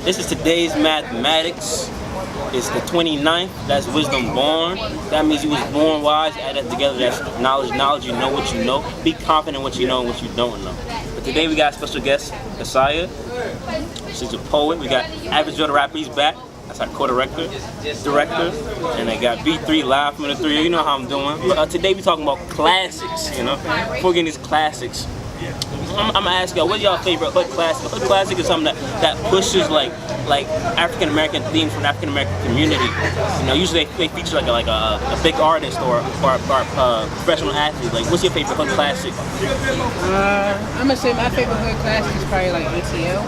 This is today's Mathematics. It's the 29th. That's wisdom born. That means you was born wise. Add that together. That's knowledge. Knowledge. You know what you know. Be confident in what you know and what you don't know. But today we got a special guest, Asaya. She's a poet. We got Average Joe the Rapper. He's back. That's our co-director, and I got B3 live from the 3. You know how I'm doing. But, today we talking about classics. You know, before getting these classics. I'm gonna ask y'all, what's y'all favorite hood classic? Hood classic is something that pushes like African American themes from the African American community. You know, usually they feature like a big artist or a professional athlete. Like, what's your favorite hood classic? I'm gonna say my favorite hood classic is probably like ATL.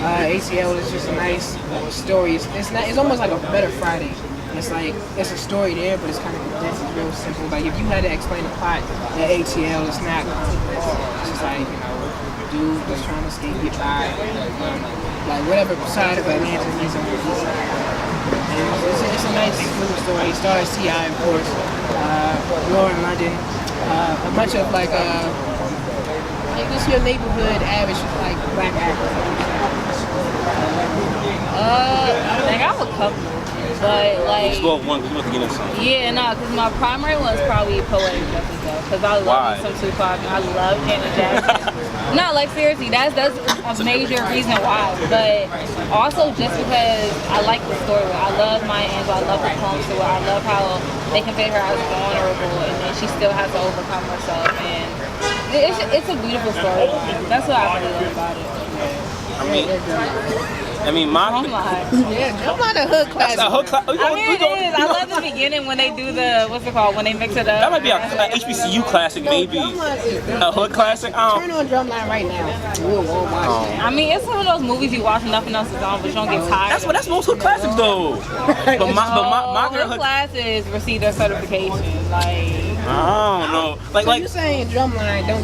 ATL is just a nice story. It's almost like a better Friday. It's like, it's a story there, but it's kind of condensed. It's real simple. Like, if you had to explain the plot at ATL, it's not, it's just like, you know, dude just trying to skate, get by, like whatever side of Atlanta he's on the east side. It's a nice little story. It stars T.I., of course, Lauren London, a bunch of like just your neighborhood average like black actors. I got a couple. But like, let's go with one because we have to get into something. Yeah, no, because my primary one is probably Poetic Justice though, because I love some Tupac and I love Janet Jackson. No, like seriously, that's a major reason why. But also just because I like the story. I love Maya Angelou. I love the poems to it. I love how they convey her as vulnerable and then she still has to overcome herself. And it's a beautiful story. That's what I really love about it. I mean, my Drumline a hood classic. I mean, it is. I love the beginning when they do the, what's it called, when they mix it up. That might be a HBCU classic, maybe. A hood classic. Turn on Drumline right now. We'll watch it. I mean, it's one of those movies you watch and nothing else is on, but you don't get tired. That's most hood classics, though. But my hood classes receive their certification. Like, I don't know. So you saying Drumline don't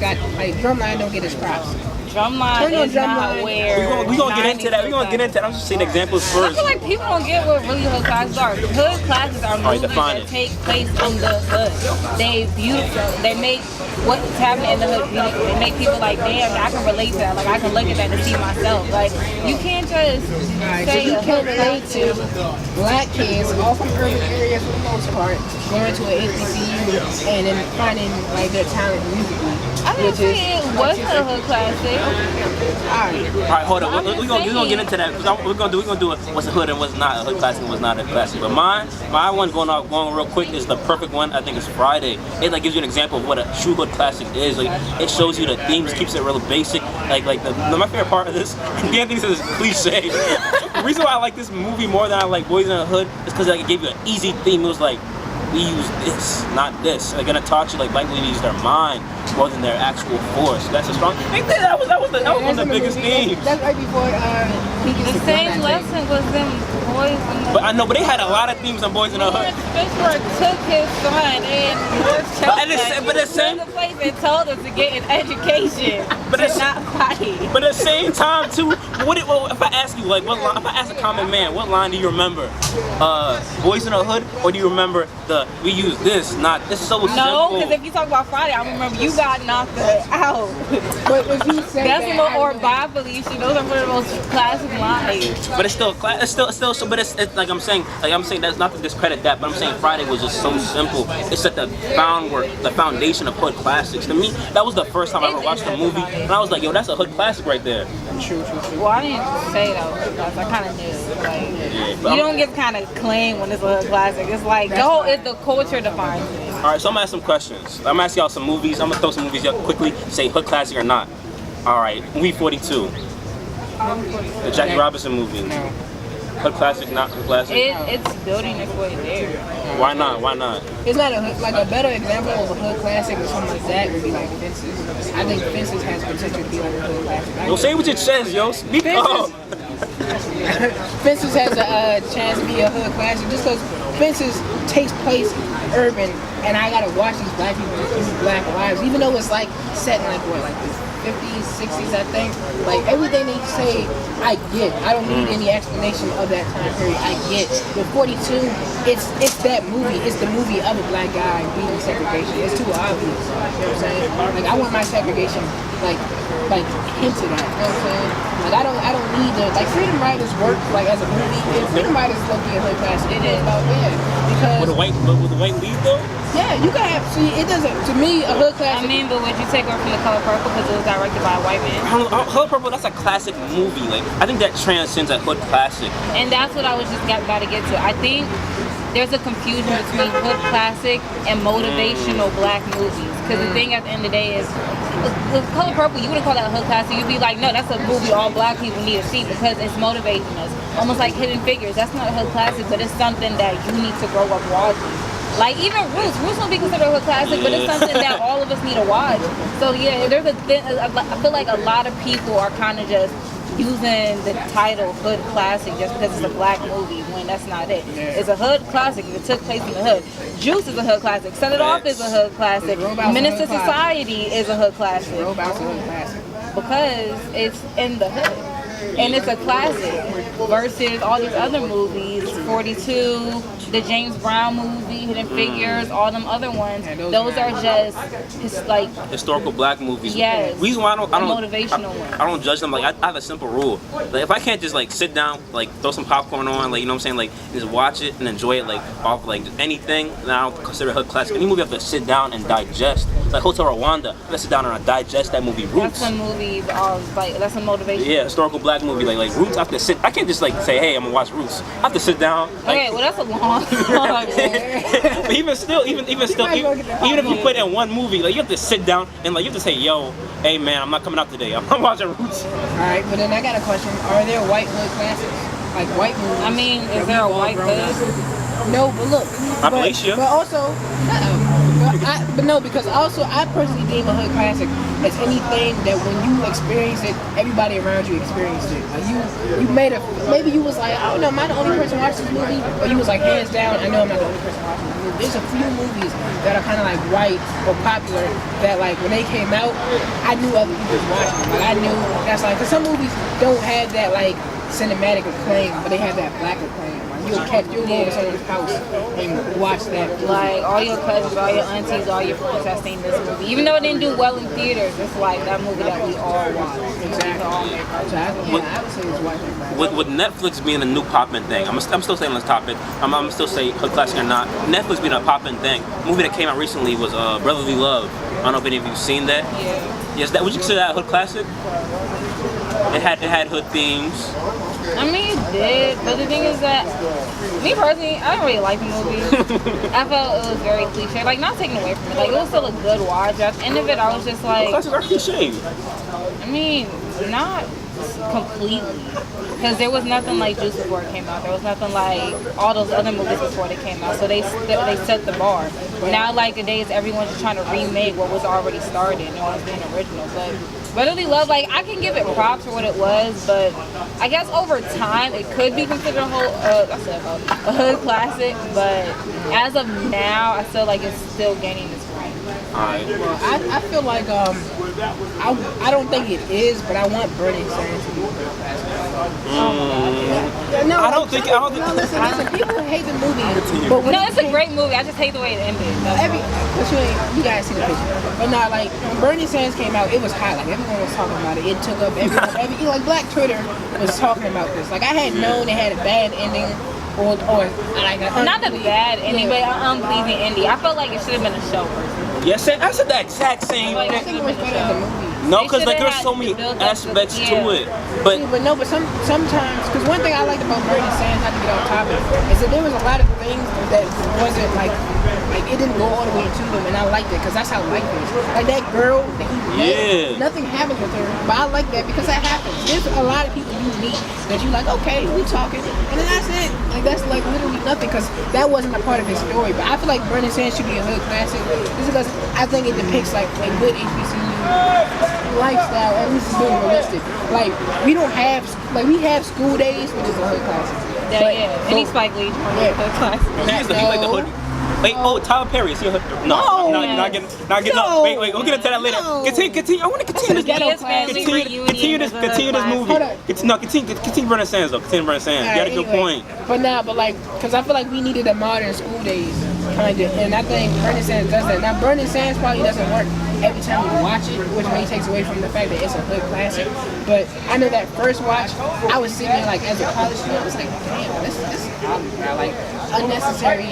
get its props? Drumline is not where we gonna get into that. I'm just saying examples first. I feel like people don't get what really hood classes are. Hood classes are movies that take place in the hood. They beautiful. They make what's happening in the hood beautiful. They make people like, damn, I can relate to that. Like, I can look at that and see myself. Like, you can't just say so you can relate to black kids all from urban areas for the most part going to an HBCU and then finding like their talent musically. I didn't say it wasn't a hood classic. Alright, hold on. We're gonna get into that. We're gonna do it. What's a hood and what's not a hood classic and what's not a classic. But my one going real quick is the perfect one. I think it's Friday. It like gives you an example of what a true hood classic is. Like, it shows you the themes, keeps it real basic. My favorite part of this, Dan thinks it's cliche. The reason why I like this movie more than I like Boyz n the Hood is because like, it gave you an easy theme. It was like, we use this, not this. They're gonna taught you like black people use their mind more than their actual force. That's a strong. That was one of the biggest themes. That's right before the same lesson was them Boyz n the. But I know, but they had a lot of themes on Boyz n the Hood. Fishburne took his son and but the same place and told him to get an education, but it's not fight. But at the same time too, if I ask you like if I ask a common man, what line do you remember? Boyz n the Hood, or do you remember we use this, not this? So simple. No, because if you talk about Friday, I remember you got knocked out. But if you say that's more or Bible, those are one of the most classic lines. But it's still but it's like I'm saying that's not to discredit that, but I'm saying Friday was just so simple. It's at the foundation of hood classics. To me, that was the first time I ever watched a movie, and I was like, yo, that's a hood classic right there. True. Well, I didn't say that was hood classic. I kind of knew. Like, you don't get kind of claim when it's a hood classic. It's like the culture defines it. All right, so I'm gonna ask some questions. I'm gonna ask y'all some movies. I'm gonna throw some movies out quickly. Say hood classic or not. All right, movie 42. The Jackie Robinson movie. No. Hood classic, not hood classic. It's building its way there. Why not? Why not? It's not a hood, like a better example of a hood classic or something like that would be like Fences. I think Fences has potential to be like a hood classic. Don't say what your chest, yo. Speak up. Fences has a chance to be a hood classic just because Fences takes place urban, and I gotta watch these black people use black lives, even though it's like set in like what, like the 50s, 60s, I think. Like everything they say, I get. I don't need any explanation of that time period. I get. With 42, it's that movie. It's the movie of a black guy beating segregation. It's too obvious. You know what I'm saying? Like I want my segregation like hinted at. You know what I'm saying? Like I don't need to, like, Freedom Riders work, like, as a movie, and Freedom Riders is low-key a hood classic. It is. Because... With the white lead, though? Yeah, you can have, see, it doesn't, to me, a hood classic... I mean, but would you take her from The Color Purple because it was directed by a white man? Color Purple, that's a classic movie. Like, I think that transcends a hood classic. And that's what I was just about to get to. I think there's a confusion between hood classic and motivational black movies. Because the thing at the end of the day is, with Color Purple, you wouldn't call that a hood classic. You'd be like, no, that's a movie all black people need to see because it's motivating us. Almost like Hidden Figures. That's not a hood classic, but it's something that you need to grow up watching. Like even Roots won't be considered a hood classic, but it's something that all of us need to watch. So yeah, there's I feel like a lot of people are kind of just using the title hood classic just because it's a black movie when that's not it. It's a hood classic if it took place in the hood. Juice is a hood classic. Set It Off is a hood classic. Menace to Society is a hood classic. Because it's in the hood. And it's a classic versus all these other movies, 42, the James Brown movie, Hidden Figures, all them other ones. Those are just like historical black movies. Yes. Reason why I don't motivational ones. I don't judge them. Like I have a simple rule. Like if I can't just like sit down, like throw some popcorn on, like you know what I'm saying, like just watch it and enjoy it, like off like just anything, then I don't consider it a hood classic. Any movie I have to sit down and digest. It's like Hotel Rwanda. I have to sit down and I digest that movie. Roots. That's a movie. That's a motivation. Yeah, historical black movie. Like Roots. I have to sit. I can't just like say, hey, I'm gonna watch Roots. I have to sit down. Like, okay, well that's a long. But even if you put in one movie, like you have to sit down and like you have to say, yo, hey man, I'm not coming out today. I'm watching Roots. Alright, but then I got a question. Are there white hood classics? Like white movies? I mean, is there a white hood? No, but look. Appalachia. But also, but no, because also I personally deem a hood classic as anything that when you experience it, everybody around you experienced it. Like you made a, maybe you was like, I don't know, am I the only person watching this movie? Or you was like, hands down, I know I'm not the only person watching this movie. There's a few movies that are kind of like white or popular that like when they came out, I knew other people was watching them. Like I knew that's like, cause some movies don't have that like cinematic acclaim, but they have that black acclaim. You'll go over someone's house and watch that. Like all your cousins, all your aunties, all your friends have seen this movie. Even though it didn't do well in theaters, it's like that movie that we all watch. Exactly. I would say it's white. With Netflix being a new poppin' thing, I'm still saying on this topic. I'm still saying hood classic or not. Netflix being a poppin' thing. A movie that came out recently was Brotherly Love. I don't know if any of you've seen that. Yeah. Yes, would you consider that a hood classic? It had hood themes. I mean, it did, but the thing is that, me personally, I didn't really like the movie. I felt it was very cliche. Like, not taken away from it. Like, it was still a good watch. At the end of it, I was just like... Classics are cliche. I mean, not completely. Because there was nothing like Juice before it came out. There was nothing like all those other movies before they came out. So they set the bar. Now, like, nowadays, everyone's just trying to remake what was already started. No one's being original. But Brotherly Love, like, I can give it props for what it was, but I guess over time it could be considered a hood classic, but as of now, I feel like it's still gaining its strength. I feel like I don't think it is, but I want Burning Sands to be a hood classic. I don't think. No, listen, people hate the movie, but when it's a great movie. I just hate the way it ended. You guys see the picture, but not like when Burning Sands came out, it was hot. Like everyone was talking about it. It took up like Black Twitter was talking about this. Like I had known it had a bad ending. Or like not a bad ending, but an unpleasing ending. I felt like it should have been a show person. Yes, I said the exact same thing. I think it was better than the movie. No, because like there's so many aspects to it. But sometimes, because one thing I liked about Burning Sands, not to get off topic, is that there was a lot of things that wasn't like it didn't go all the way to them, and I liked it because that's how life is. Like that girl that he met, nothing happens with her, but I like that because that happens. There's a lot of people you meet that you like, okay, we talking, and then that's it. Like that's like literally nothing because that wasn't a part of his story. But I feel like Burning Sands should be a hood classic just because I think it depicts like a good HBCU lifestyle, at least it's being realistic. Like we have School Days, which is a hood classic. Any Spike Lee hood classic. He like the hood. Wait, Tyler Perry, is he a hood? No, not getting up. Wait, we'll get into that later. Continue. I want to continue this. Continue this movie. Continue Burning Sands though. Continue Burning Sands. You got a good point. But because I feel like we needed a modern School Days. kind of, and I think Burning Sands does that. Now, Burning Sands probably doesn't work every time you watch it, which maybe takes away from the fact that it's a hood classic. But I know that first watch, I was sitting there like as a college student, I was like, damn, this is college, bro. Like unnecessary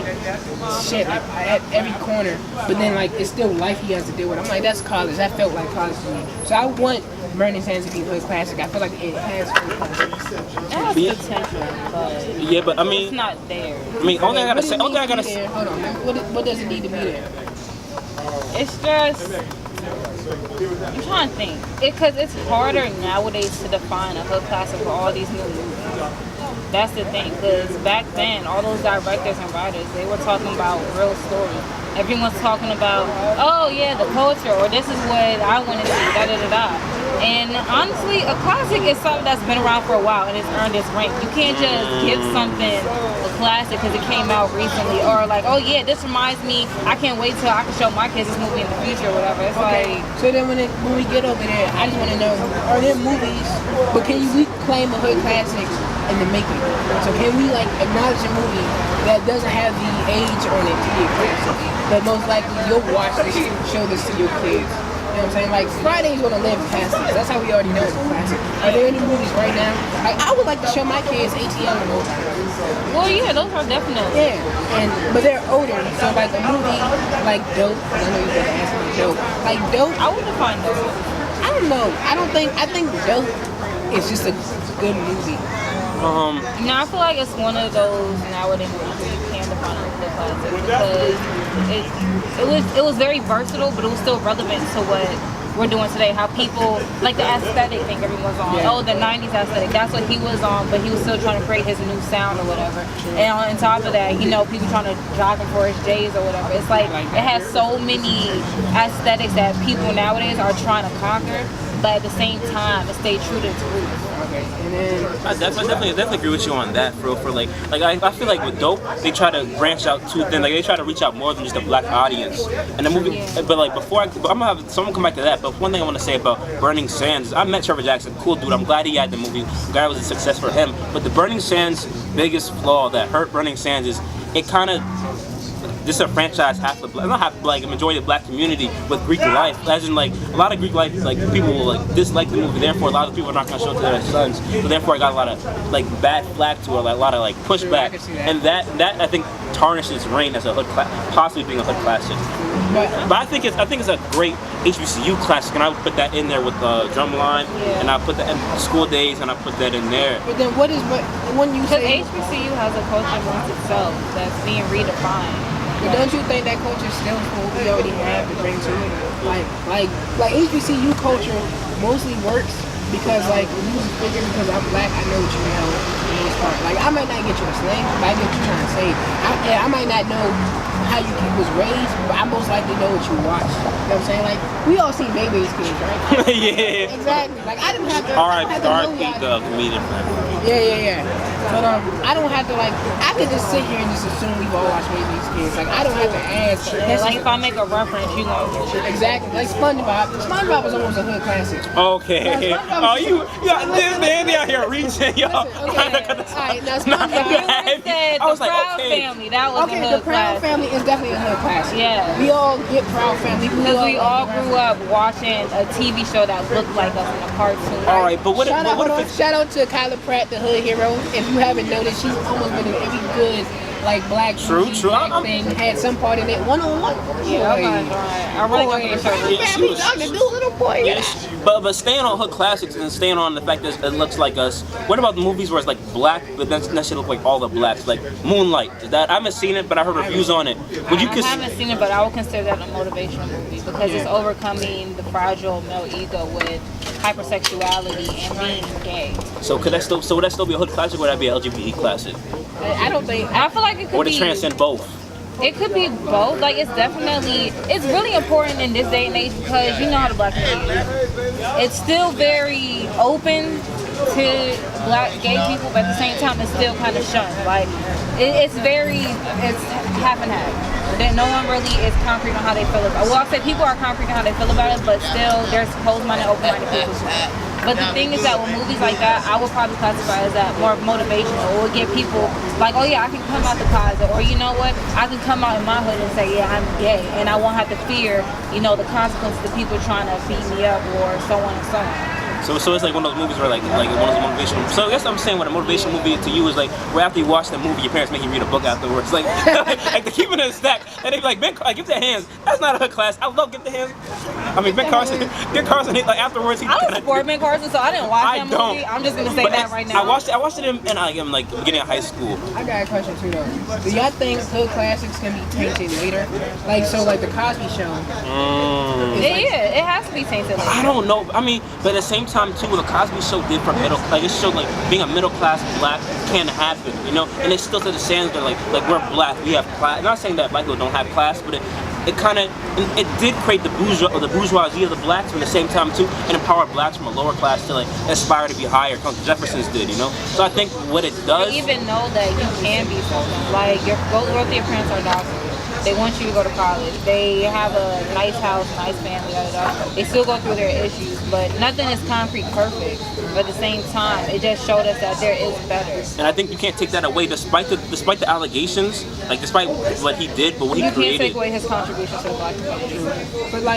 shit like at every corner. But then like it's still life he has to deal with. I'm like, that's college. That felt like college to me. So I want Burning Sands to be a hood classic. I feel like it has hood classics. It has potential, but Yeah, but I mean, it's not there. I mean, only I gotta say, only I gotta say. Hold on, what does it need to be there? It's just, I'm trying to think. Because it's harder nowadays to define a hood classic for all these new movies. That's the thing. Because back then, all those directors and writers, they were talking about real stories. Everyone's talking about, oh yeah, the culture, or this is what I want to see, da da da da. And honestly, a classic is something that's been around for a while and it's earned its rank. You can't just give something a classic because it came out recently, or like, oh yeah, this reminds me, I can't wait till I can show my kids this movie in the future or whatever. It's like, so then when we get over there, I just want to know, are there movies, but can we claim a hood classic in the making? So can we like acknowledge a movie that doesn't have the age on it to be a classic, but most likely you'll watch this, show this to your kids? You know what I'm saying? Like, Friday's gonna live past this. That's how we already know it's a classic. Are there any movies right now? Like, I would like to show my kids ATL and those. well, yeah, those are definitely. Yeah, but they're older. So, like, a movie like Dope, I know you're gonna ask me Dope. Like, Dope, I would define those. I don't know. I think Dope is just a good movie. No, I feel like it's one of those nowadays movies where you can define it as a classic because it was very versatile, but it was still relevant to what we're doing today. How people like the aesthetic thing everyone's on. Yeah. Oh, the '90s aesthetic. That's what he was on, but he was still trying to create his new sound or whatever. And on top of that, you know, people trying to drive him for his J's or whatever. It's like it has so many aesthetics that people nowadays are trying to conquer, but at the same time, it stay true to its roots. Okay, and then I definitely agree with you on that, for like I feel like with Dope, they try to branch out too thin. Like they try to reach out more than just a black audience. And the movie, but like I'm gonna have someone come back to that. But one thing I want to say about Burning Sands, I met Trevor Jackson, cool dude. I'm glad he had the movie. I'm glad it was a success for him. But the Burning Sands biggest flaw that hurt Burning Sands is it kind of. This is a franchise not half like a majority of the black community with Greek life. As in like a lot of Greek life, like people will like dislike the movie. Therefore, a lot of people are not going to show it to their sons. So therefore, I got a lot of like bad flack to it, like, a lot of like pushback, and that I think tarnishes reign as a hood possibly being a hood classic. But I think it's a great HBCU classic, and I would put that in there with Drumline, and I put that in School Days, and I put that in there. But then when you say HBCU has a culture amongst itself that's being redefined. but don't you think that culture still what we already have to bring to it? Like HBCU culture mostly works because like when you figure because I'm black, I know what you know for the most part. Like I might not get you a slang, but I get what you're trying to say. I might not know how you was raised, but I most likely know what you watched. You know what I'm saying? Like we all seen Baby's Kids, right? Yeah. Exactly. Like I didn't have to. R.I.P. the comedian. Yeah. But I don't have to like. I could just sit here and just assume we've all watched Baby's Kids. Like I don't have to ask. Like if I make a reference, you know. Exactly. Like SpongeBob. SpongeBob was almost a hood classic. Okay. Oh, you this man out here reaching, y'all. Alright, now SpongeBob. Said I was the like, Proud okay. Family. That was a Okay, hood the Proud classic. Family is definitely a hood classic. Yeah. We all get Proud Family. Because we all grew up watching a TV show that looked like us in a cartoon. All right, but what if Shout out to Kyla Pratt, the hood hero. If you haven't noticed, she's almost been in every good like black True. black thing. Had some part in it. One-on-one. Yeah, I really want to show you. she was- Dr. Doolittle boy. Yes, but staying on hood classics and staying on the fact that it looks like us. What about the movies where it's like black, but doesn't necessarily look like all the blacks? Like Moonlight. I haven't seen it, but I heard reviews on it. Would you I haven't seen it, but I would consider that a motivational movie because it's overcoming the fragile male ego with hypersexuality and being gay. So would that still be a hood classic, or would that be an LGBT classic? I don't think. I feel like it could Or to be. transcend both? It could be both. Like it's really important in this day and age because you know how the black community is. It's still very open to black gay people, but at the same time, it's still kind of shunned. Like, it's half and half. That no one really is concrete on how they feel about it. Well, I'll say people are concrete on how they feel about it, but still, there's closed-minded, open-minded people. But the thing is that with movies like that, I would probably classify as that more motivational. It would get people like, oh yeah, I can come out the closet, or you know what, I can come out in my hood and say, yeah, I'm gay, and I won't have to fear, the consequences of people trying to beat me up or so on and so on. So it's like one of those movies where like one of those motivational. So I guess I'm saying what a motivational movie to you is like where after you watch the movie, your parents make you read a book afterwards. Like like to keep it in a stack, and they be like, give the hands. That's not a hood class. I love give the hands. I mean, Ben Carson, like afterwards he. I don't support Ben Carson, so I didn't watch that movie. I'm just gonna say that right now. I watched it in like beginning of high school. I got a question too though. Do y'all think hood classics can be tainted later? Like the Cosby Show. It has to be tainted later. I don't know. I mean, but at the same time too, what the Cosby Show did for it showed like being a middle class black can happen, and it still said the standard like we're black, we have class. I'm not saying that black people don't have class, but it did create the bourgeoisie of the blacks, but at the same time too, it empowered blacks from a lower class to like aspire to be higher, like the Jeffersons did, So I think what it does. They even know that you can be something. Like both of your parents are doctors. They want you to go to college. They have a nice house, nice family, They still go through their issues, but nothing is concrete perfect. But at the same time, it just showed us that there is better. And I think you can't take that away, despite the allegations, like despite what he did, but what he created. You can't take away his contribution to the black community. But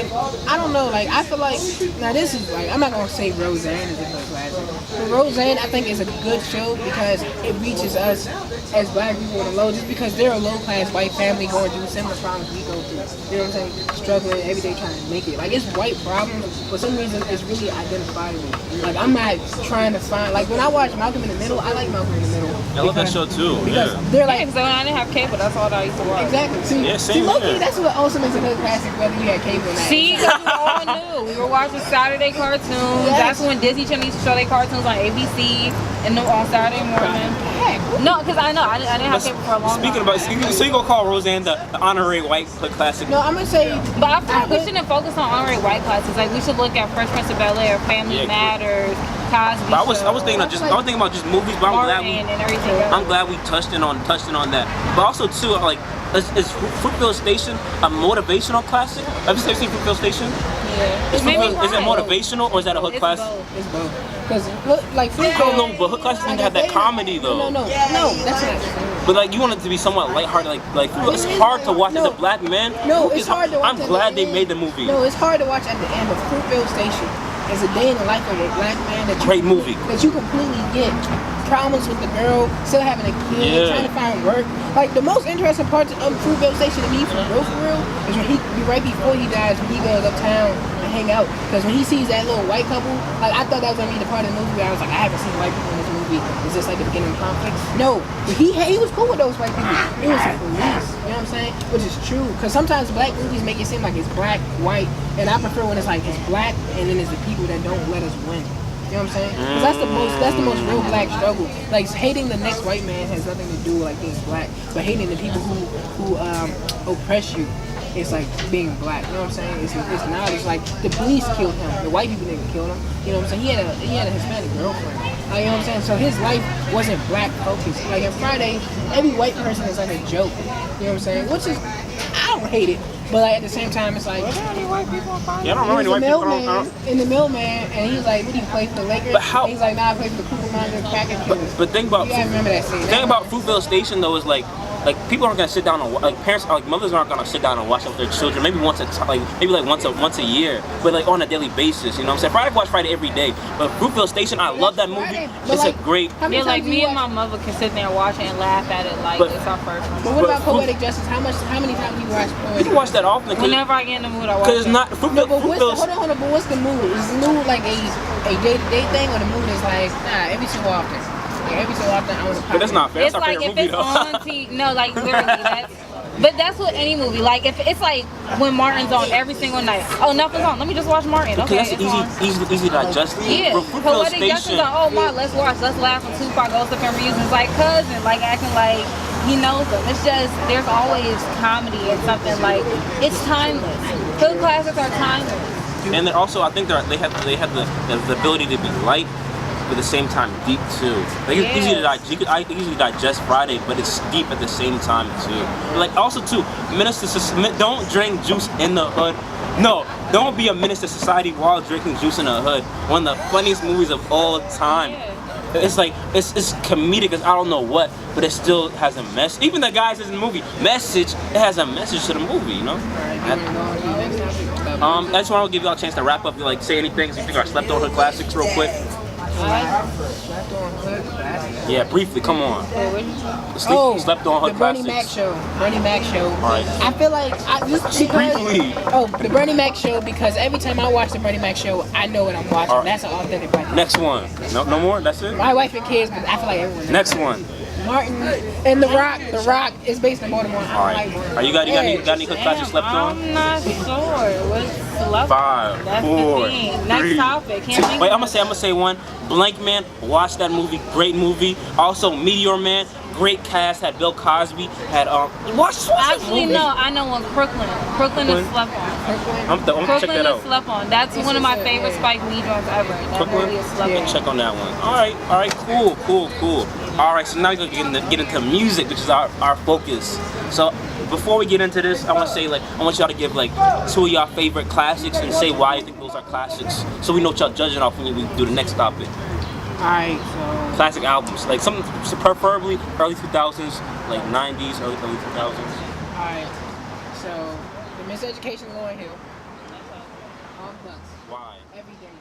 I don't know, I feel like now this is I'm not gonna say Roseanne is a good classic, but Roseanne I think is a good show because it reaches us as black people in the low, just because they're a low class white family going through similar problems we go through. You know what I'm saying? Struggling every day trying to make it. It's white problems, for some reason it's really identifiable. I'm not trying to find when I watch Malcolm in the Middle, I like Malcolm in the Middle. I love that show too. Because they're because when I didn't have cable, that's all that I used to watch. Exactly. See, low-key, that's what also makes a good classic, whether you had cable or not. See, because we all knew. We were watching Saturday cartoons. Yes. That's when Disney Channel used to show their cartoons on ABC and on Saturday morning. No, because I know I didn't have cable for a long time. So you gonna call Roseanne the honorary white classic? No, I'm gonna say. But I feel like we shouldn't focus on honorary white classics. We should look at Fresh Prince of Bel-Air, Family Matters, Cosby. I was thinking about just movies, but I'm glad we touched in on that. But also too, is Fruitvale Station a motivational classic? Have you seen Fruitvale Station? Yeah. Is it motivational or is that a hood class? It's both. Because Fruitvale. I don't know, but hood classes need to have that comedy though. No, that's not. But you want it to be somewhat lighthearted, it's hard to watch as a black man. No, it's hard to watch. I'm glad they made the movie. No, it's hard to watch at the end of Fruitvale Station. It's a day in the life of a black man that you completely get. Problems with the girl, still having a kid, trying to find work. The most interesting part of Fruitvale Station to me, for real, is when right before he dies, when he goes uptown and hang out. Because when he sees that little white couple, I thought that was gonna be the part of the movie where I was like, I haven't seen white people in this movie. Is this the beginning of conflict? No, but he was cool with those white people. It was the police. You know what I'm saying? Which is true. Because sometimes black movies make it seem like it's black, white, and I prefer when it's it's black and then it's the people that don't let us win. You know what I'm saying? Because that's the most real black struggle. Hating the next white man has nothing to do with being black, but hating the people who oppress you is being black. You know what I'm saying? It's knowledge. The police killed him. The white people didn't kill him. You know what I'm saying? He had a Hispanic girlfriend. You know what I'm saying? So his life wasn't black focused. In Friday, every white person is a joke. You know what I'm saying? Which is, I don't hate it. But at the same time, it's I don't know any white people. In the mailman, and he's like, "What do you play for the Lakers?" But how? He's like, "Nah, I play for the Cucamonga Cracker Killers." But think about. You gotta remember that scene. The thing about Fruitvale Station though is people aren't gonna sit down and parents, mothers aren't gonna sit down and watch with their children. Maybe once a year, but on a daily basis. You know what I'm saying? Friday, watch Friday every day. But Fruitvale Station, I love that movie. It's a great. Yeah, me and my mother can sit there and watch it and laugh at it it's our first one. But what about Poetic Justice? How many times do you watch Poetic Justice? You can watch that often. Whenever I get in the mood, I watch it. Because it's not hold on, but what's the mood? Is the mood a day-to-day thing, or the mood is every so often? Every so often I want to pop. But that's not fair. It's that's if it's on TV. No, literally. But that's what any movie. If it's when Martin's on every single night. Oh, nothing's on. Let me just watch Martin. Okay, that's easy to digest. Yeah. Poetic Justice on. Oh my, let's watch. Let's laugh when Tupac goes up and reusing cousin, acting like he knows them. It's just there's always comedy and something it's timeless. Hood classics are timeless. And then also I think they have the ability to be light. but at the same time deep too. Like it's easy to I easily digest Friday, but it's deep at the same time too. Like also too, don't drink juice in the hood. No, don't be a menace to society while drinking juice in the hood. One of the funniest movies of all time. It's like it's comedic as I don't know what, but it still has a message. Even the guy says in the movie, message. It has a message to the movie, you know. I just want to give y'all a chance to wrap up. Like say anything. So you think our slept on hood classics real quick. Slept on hood classics. Yeah, briefly. Come on. Slept on hood the Bernie classics. Mac show. Bernie Mac show. All right. I feel like Briefly. the Bernie Mac show because every time I watch the Bernie Mac show, I know what I'm watching. Right. That's an authentic Bernie. Next one. No more. That's it. My wife and kids, but I feel like everyone. Next one. Martin and The Rock. The Rock is based in Baltimore. All right. Are you got any hood classics slept on? I'm not sure. What's slept? 5, That's 4, the thing. Next 3, topic. Can't 2. think Wait, of I'm gonna say one. Blank Man. Watch that movie. Great movie. Also, Meteor Man. Great cast. Had Bill Cosby. Had watch Actually, no. I know one. Crooklyn. Crooklyn is slept on. I'm gonna check Crooklyn that out. is slept on. That's one of my favorite Spike Lee joints ever. That movie is slept on. Check on that one. All right, cool. All right, so now we're gonna get into music, which is our focus. So before we get into this, I want to say I want y'all to give 2 of y'all favorite classics and say why you think those are classics, so we know what y'all judging off when we do the next topic. Alright, so Classic albums, like some preferably early 2000s, like 90s, early 2000s. alright. So the Miseducation Lauryn Hill. All Bucks. Why? Every day.